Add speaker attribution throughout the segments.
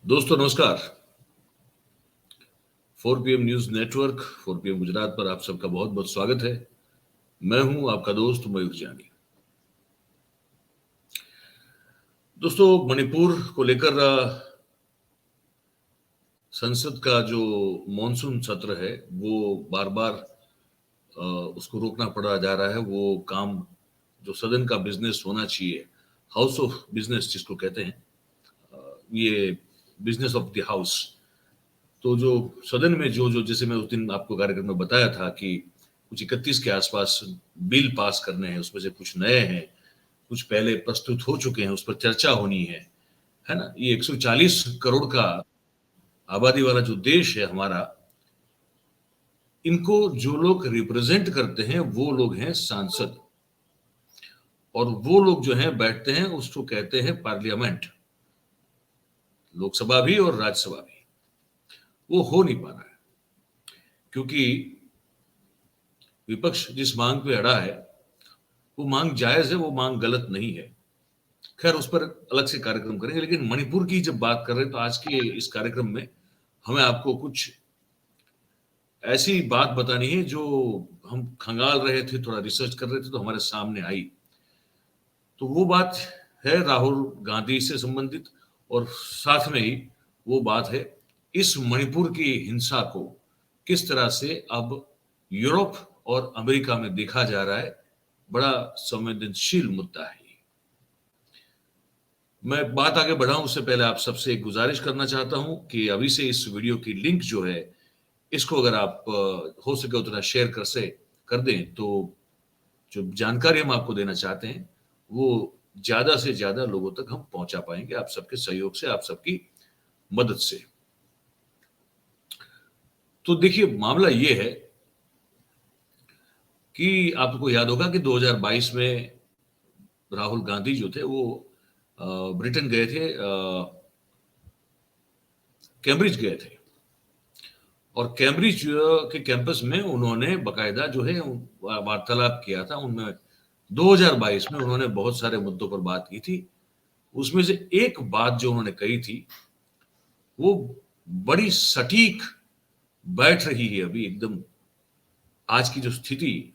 Speaker 1: दोस्तों नमस्कार। 4PM news network 4PM Gujarat पर आप सबका बहुत बहुत स्वागत है। मैं हूं आपका दोस्त मयूर जानी। दोस्तों मणिपुर को लेकर संसद का जो मॉनसून सत्र है वो बार बार उसको रोकना पड़ा जा रहा है। वो काम जो सदन का बिजनेस होना चाहिए, हाउस ऑफ बिजनेस जिसको कहते हैं, ये बिजनेस ऑफ द हाउस, तो जो सदन में जो जैसे मैं उस दिन आपको कार्यक्रम में बताया था कि कुछ 31 के आसपास बिल पास करने हैं, उसमें से कुछ नए हैं, कुछ पहले प्रस्तुत हो चुके हैं, उस पर चर्चा होनी है ना। ये 140 करोड़ का आबादी वाला जो देश है हमारा, इनको जो लोग रिप्रेजेंट करते हैं वो लोग हैं सांसद, और वो लोग जो हैं बैठते हैं उसको कहते हैं पार्लियामेंट, लोकसभा भी और राज्यसभा भी। वो हो नहीं पा रहा है क्योंकि विपक्ष जिस मांग पे अड़ा है वो मांग जायज है, वो मांग गलत नहीं है। खैर उस पर अलग से कार्यक्रम करेंगे, लेकिन मणिपुर की जब बात कर रहे हैं तो आज के इस कार्यक्रम में हमें आपको कुछ ऐसी बात बतानी है जो हम खंगाल रहे थे, थोड़ा रिसर्च कर रहे थे तो हमारे सामने आई। तो वो बात है राहुल गांधी से संबंधित, और साथ में ही वो बात है इस मणिपुर की हिंसा को किस तरह से अब यूरोप और अमेरिका में देखा जा रहा है। बड़ा संवेदनशील मुद्दा है। मैं बात आगे बढ़ाऊं उससे पहले आप सबसे एक गुजारिश करना चाहता हूं कि अभी से इस वीडियो की लिंक जो है इसको अगर आप हो सके उतना शेयर कर दें, तो जो जानकारी हम आपको देना चाहते हैं वो ज्यादा से ज्यादा लोगों तक हम पहुंचा पाएंगे, आप सबके सहयोग से, आप सबकी मदद से। तो देखिए मामला ये है कि आपको याद होगा कि 2022 में राहुल गांधी जो थे वो ब्रिटेन गए थे, कैम्ब्रिज गए थे, और कैम्ब्रिज के कैंपस में उन्होंने बकायदा जो है वार्तालाप किया था। उनमें 2022 में उन्होंने बहुत सारे मुद्दों पर बात की थी। उसमें से एक बात जो उन्होंने कही थी वो बड़ी सटीक बैठ रही है अभी एकदम, आज की जो स्थिति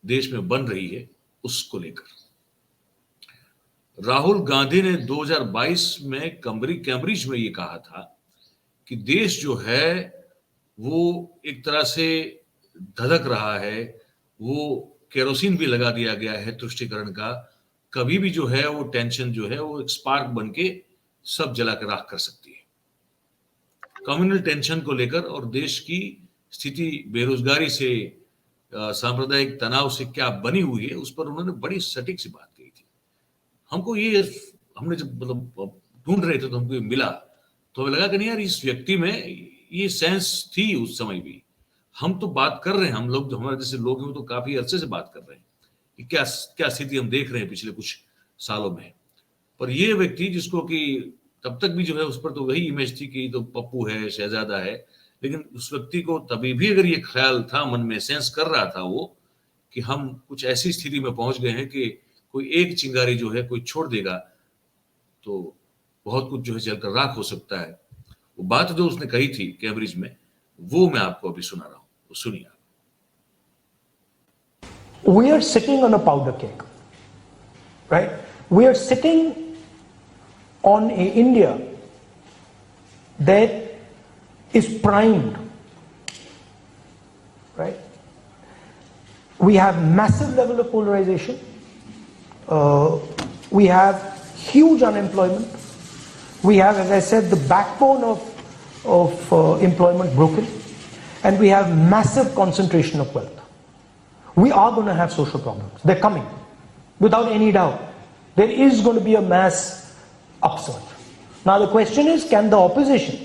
Speaker 1: देश में बन रही है उसको लेकर। राहुल गांधी ने 2022 में कैम्ब्रिज में ये कहा था कि देश जो है वो एक तरह से धधक रहा है, वो केरोसिन भी लगा दिया गया है तुष्टीकरण का, कभी भी जो है वो टेंशन जो है वो एक स्पार्क बन के सब जला के राख कर सकती है। कम्युनल टेंशन को लेकर और देश की स्थिति बेरोजगारी से सांप्रदायिक तनाव से क्या बनी हुई है उस पर उन्होंने बड़ी सटीक सी बात कही थी। हमने जब मतलब ढूंढ रहे थे तो हमको ये मिला, तो हमें लगा कि नहीं यार इस व्यक्ति में ये सेंस थी उस समय भी। हम तो बात कर रहे हैं, हम लोग जो हमारे जैसे लोग हैं वो तो काफी अरसे से बात कर रहे हैं कि क्या स्थिति हम देख रहे हैं पिछले कुछ सालों में। पर ये व्यक्ति जिसको कि तब तक भी जो है उस पर तो वही इमेज थी कि तो पप्पू है, शहजादा है, लेकिन उस व्यक्ति को तभी भी अगर ये ख्याल था, मन में सेंस कर रहा था वो कि हम कुछ ऐसी स्थिति में पहुंच गए हैं कि कोई एक चिंगारी जो है कोई छोड़ देगा तो बहुत कुछ जो है जलकर राख हो सकता है। वो बात जो उसने कही थी कैम्ब्रिज में वो मैं आपको अभी सुना रहा हूं, तो सुनिए।
Speaker 2: We are sitting on a powder keg, right? We are sitting on a India that is primed, right? We have massive level of polarization. We have huge unemployment. We have, as I said, the backbone of employment broken, and we have massive concentration of wealth. We are going to have social problems. They're coming, without any doubt. There is going to be a mass upsurge. Now the question is, can the opposition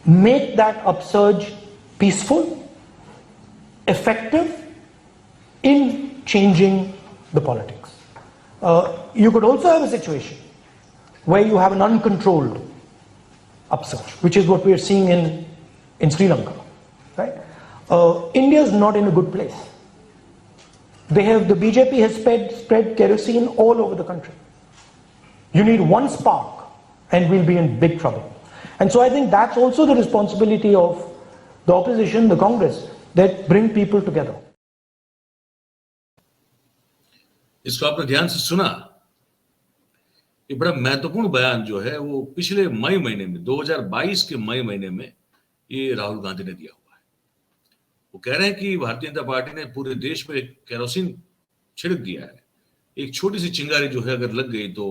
Speaker 2: make that upsurge peaceful, effective in changing the politics? You could also have a situation where you have an uncontrolled upsurge, which is what we are seeing in Sri Lanka, right? India is not in a good place. The BJP has spread kerosene all over the country. You need one spark and we'll be in big trouble. And so I think that's also the responsibility of the opposition, the Congress, that bring people together.
Speaker 1: इसको आपने ध्यान से सुना। ये बड़ा महत्वपूर्ण बयान जो है वो पिछले मई महीने में 2022 के मई महीने में ये राहुल गांधी ने दिया हुआ है। वो कह रहे हैं कि भारतीय जनता पार्टी ने पूरे देश में केरोसिन छिड़क दिया है। एक छोटी सी चिंगारी जो है अगर लग गई तो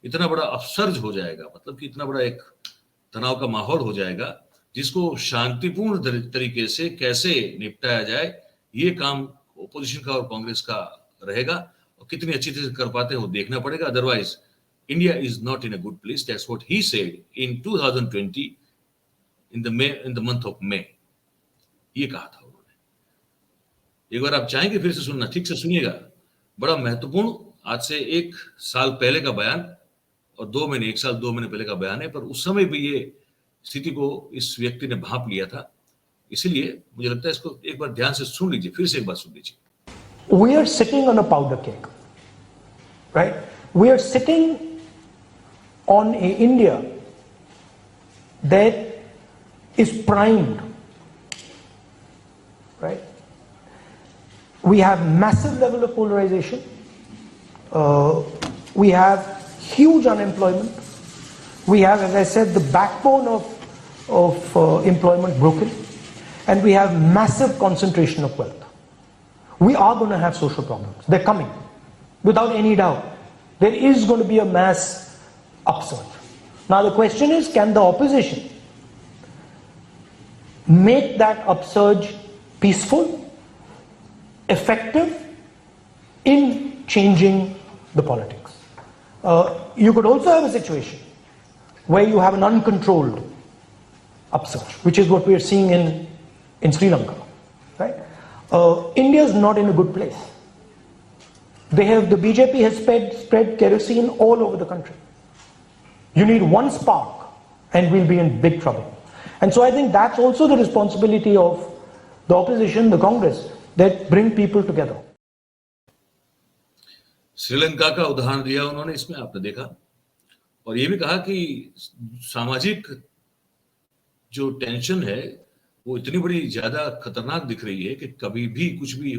Speaker 1: इतना बड़ा अपसर्ज हो जाएगा, मतलब कि इतना बड़ा एक तनाव का माहौल हो जाएगा जिसको शांतिपूर्ण तरीके से कैसे निपटाया जाए, ये काम ओपोजिशन का और कांग्रेस का रहेगा। और कितनी अच्छी तरह से कर पाते हैं वो देखना पड़ेगा। Otherwise India is not in a good place. That's what he said in 2020 in the month of May. ये कहा था उन्होंने। एक बार आप चाहेंगे फिर से सुनना, ठीक से सुनिएगा। बड़ा महत्वपूर्ण, आज से 1 साल पहले का बयान और 2 महीने, 1 साल 2 महीने पहले का बयान है, पर उस समय भी ये स्थिति को इस व्यक्ति ने भांप लिया था। इसलिए मुझे लगता है इसको एक बार ध्यान से सुन लीजिए, फिर से एक बार सुन लीजिए।
Speaker 2: We are sitting on a powder keg, right? We are sitting on a India that is primed, right? We have massive level of polarization. We have huge unemployment. We have, as I said, the backbone of employment broken, and we have massive concentration of wealth. We are going to have social problems. They're coming, without any doubt. There is going to be a mass upsurge. Now the question is, can the opposition make that upsurge peaceful, effective in changing the politics? You could also have a situation where you have an uncontrolled upsurge, which is what we are seeing in Sri Lanka, right? India is not in a good place. The BJP has spread kerosene all over the country. You need one spark and we'll be in big trouble. And so I think that's also the responsibility of the opposition, the Congress, that bring people together.
Speaker 1: Sri Lanka का उदाहरण दिया उन्होंने, इसमें आपने देखा। और ये भी कहा कि सामाजिक जो टेंशन है वो इतनी बड़ी ज्यादा खतरनाक दिख रही है कि कभी भी कुछ भी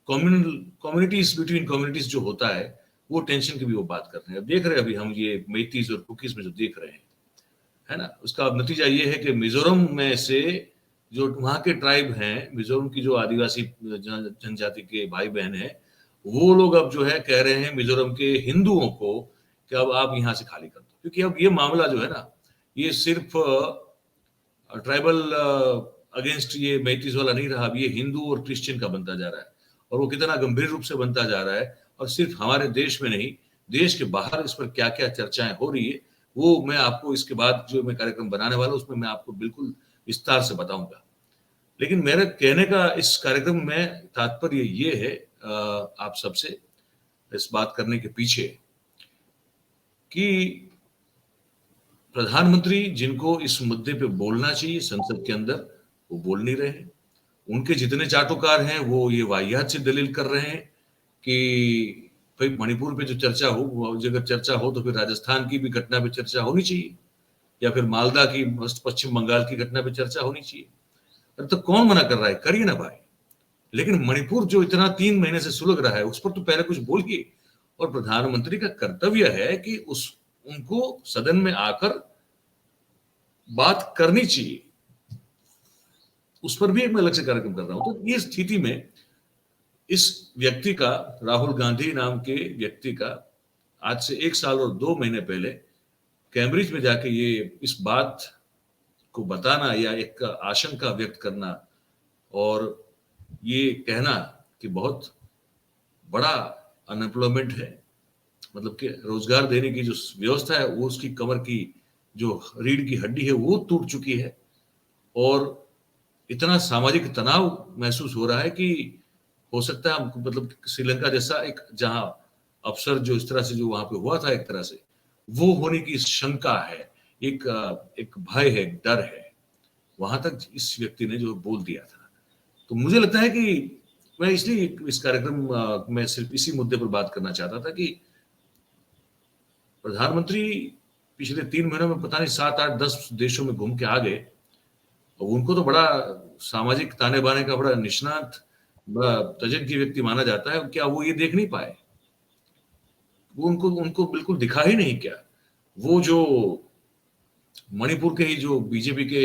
Speaker 1: कम्युनिटीज बिटवीन कम्युनिटीज जो होता है वो टेंशन की भी वो बात कर रहे हैं। अब देख रहे हैं अभी हम ये मैतीज और कुकीज में जो देख रहे हैं, है ना, उसका अब नतीजा ये है कि मिजोरम में से जो वहां के ट्राइब हैं, मिजोरम की जो आदिवासी जनजाति के भाई बहन हैं, वो लोग अब जो है कह रहे हैं मिजोरम के हिंदुओं को कि अब आप यहाँ से खाली कर दो, क्योंकि अब ये मामला जो है ना, ये सिर्फ ट्राइबल अगेंस्ट ये मैतीज वाला नहीं रहा। अब ये हिंदू और क्रिश्चियन का बनता जा रहा है, और वो कितना गंभीर रूप से बनता जा रहा है। और सिर्फ हमारे देश में नहीं, देश के बाहर इस पर क्या क्या चर्चाएं हो रही है वो मैं आपको इसके बाद जो मैं कार्यक्रम बनाने वाला हूं उसमें मैं आपको बिल्कुल विस्तार से बताऊंगा। लेकिन मेरे कहने का इस कार्यक्रम में तात्पर्य ये है आप सबसे इस बात करने के पीछे कि प्रधानमंत्री जिनको इस मुद्दे पे बोलना चाहिए संसद के अंदर, वो बोल नहीं रहे हैं। उनके जितने चाटुकार हैं वो ये वाहियात से दलील कर रहे हैं कि भाई मणिपुर पे जो चर्चा हो, अगर चर्चा हो तो फिर राजस्थान की भी घटना पे चर्चा होनी चाहिए, या फिर मालदा की, पश्चिम बंगाल की घटना पे चर्चा होनी चाहिए। अरे तो कौन मना कर रहा है, करिए ना भाई। लेकिन मणिपुर जो इतना 3 महीने से सुलग रहा है उस पर तो पहले कुछ बोलिए। और प्रधानमंत्री का कर्तव्य है कि उनको सदन में आकर बात करनी चाहिए। उस पर भी एक मैं अलग से कार्यक्रम कर रहा हूं। तो ये स्थिति में इस व्यक्ति का, राहुल गांधी नाम के व्यक्ति का, आज से 1 साल और 2 महीने पहले कैम्ब्रिज में जाके ये इस बात को बताना या एक आशंका व्यक्त करना और ये कहना कि बहुत बड़ा अनएम्प्लॉयमेंट है, मतलब कि रोजगार देने की जो व्यवस्था है वो उसकी कमर की जो रीढ़ की हड्डी है वो टूट चुकी है, और इतना सामाजिक तनाव महसूस हो रहा है कि हो सकता है मतलब श्रीलंका जैसा एक जहां अवसर जो इस तरह से जो वहां पे हुआ था एक तरह से वो होने की शंका है, एक भय है, एक डर है। वहां तक इस व्यक्ति ने जो बोल दिया था। तो मुझे लगता है कि मैं इसलिए इस कार्यक्रम में सिर्फ इसी मुद्दे पर बात करना चाहता था कि प्रधानमंत्री पिछले 3 महीनों में पता नहीं 7, 8, 10 देशों में घूम के आ गए, और उनको तो बड़ा सामाजिक ताने बाने का बड़ा निष्णात, बड़ा तजज्ञ व्यक्ति माना जाता है, क्या वो ये देख नहीं पाए? वो उनको उनको बिल्कुल दिखा ही नहीं क्या? वो जो मणिपुर के ही जो बीजेपी के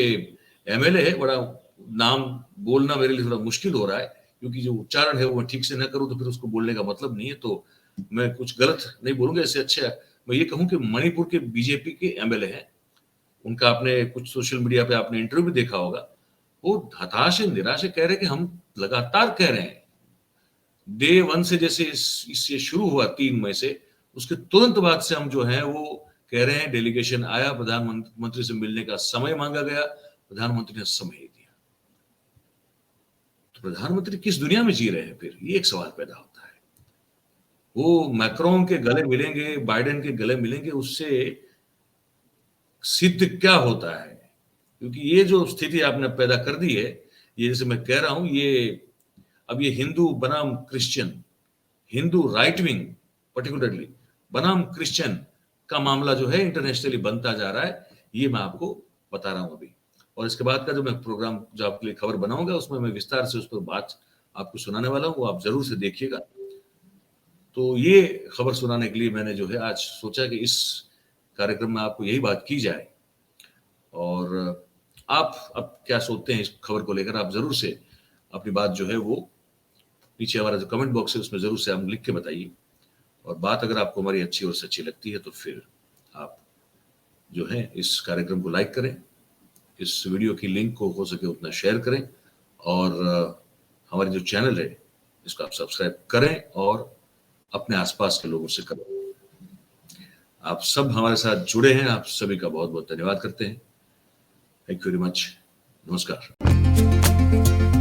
Speaker 1: एमएलए है, बड़ा नाम बोलना मेरे लिए थोड़ा मुश्किल हो रहा है, क्योंकि जो उच्चारण है वो मैं ठीक से न करूं तो फिर उसको बोलने का मतलब नहीं है, तो मैं कुछ गलत नहीं बोलूंगा। इससे अच्छा मैं ये कहूं कि मणिपुर के बीजेपी के एमएलए हैं, उनका आपने कुछ सोशल मीडिया पे आपने इंटरव्यू भी देखा होगा, वो हताश है, निराश है, कह रहे हैं कि हम लगातार कह रहे हैं, डे 1 से जैसे इससे शुरू हुआ 3 मई से, उसके तुरंत बाद से हम जो है वो कह रहे हैं, डेलीगेशन आया, प्रधानमंत्री से मिलने का समय मांगा गया, प्रधानमंत्री ने समय दिया। तो प्रधानमंत्री किस दुनिया में जी रहे हैं फिर, ये एक सवाल पैदा होता है। वो मैक्रोन के गले मिलेंगे, बाइडेन के गले मिलेंगे, उससे सिद्ध क्या होता है? क्योंकि ये जो स्थिति आपने पैदा कर दी है, ये जैसे मैं कह रहा हूं, ये अब ये हिंदू बनाम Christian, Hindu right wing particularly बनाम क्रिश्चियन का मामला जो है इंटरनेशनली बनता जा रहा है, ये मैं आपको बता रहा हूं अभी। और इसके बाद का जो मैं प्रोग्राम जो आपके लिए खबर बनाऊंगा, उसमें मैं विस्तार से उस पर बात आपको सुनाने वाला हूं, वो आप जरूर से देखिएगा। तो ये खबर सुनाने के लिए मैंने जो है आज सोचा कि इस कार्यक्रम में आपको यही बात की जाए, और आप अब क्या सोचते हैं इस खबर को लेकर, आप जरूर से अपनी बात जो है वो नीचे हमारा जो कमेंट बॉक्स है उसमें जरूर से आप लिख के बताइए। और बात अगर आपको हमारी अच्छी और सच्ची लगती है तो फिर आप जो है इस कार्यक्रम को लाइक करें, इस वीडियो की लिंक को हो सके उतना शेयर करें, और हमारे जो चैनल है इसको आप सब्सक्राइब करें और अपने आसपास के लोगों से करें। आप सब हमारे साथ जुड़े हैं, आप सभी का बहुत बहुत धन्यवाद करते हैं। Thank you very much. नमस्कार।